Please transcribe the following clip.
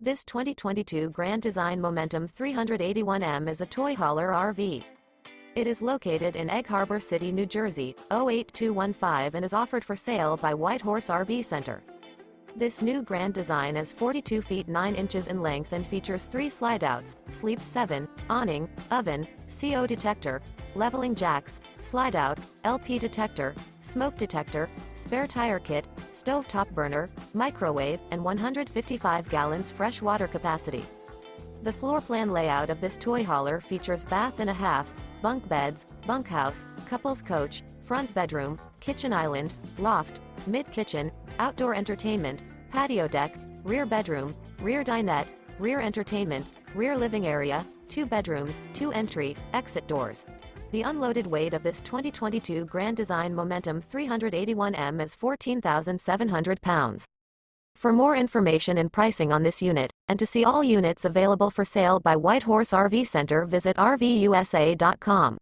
This 2022 Grand Design Momentum 381M is a toy hauler RV. It is located in Egg Harbor City, New Jersey, 08215 and is offered for sale by White Horse RV Center. This new Grand Design is 42 feet 9 inches in length and features 3 slideouts, sleeps 7, awning, oven, CO detector, leveling jacks, slideout, LP detector, smoke detector, spare tire kit, stovetop burner, microwave, and 155 gallons fresh water capacity. The floor plan layout of this toy hauler features bath and a half, bunk beds, bunkhouse, couples coach, front bedroom, kitchen island, loft, mid-kitchen, outdoor entertainment, patio deck, rear bedroom, rear dinette, rear entertainment, rear living area, 2 bedrooms, 2 entry, exit doors. The unloaded weight of this 2022 Grand Design Momentum 381M is 14,700 pounds. For more information and pricing on this unit, and to see all units available for sale by White Horse RV Center, visit RVUSA.com.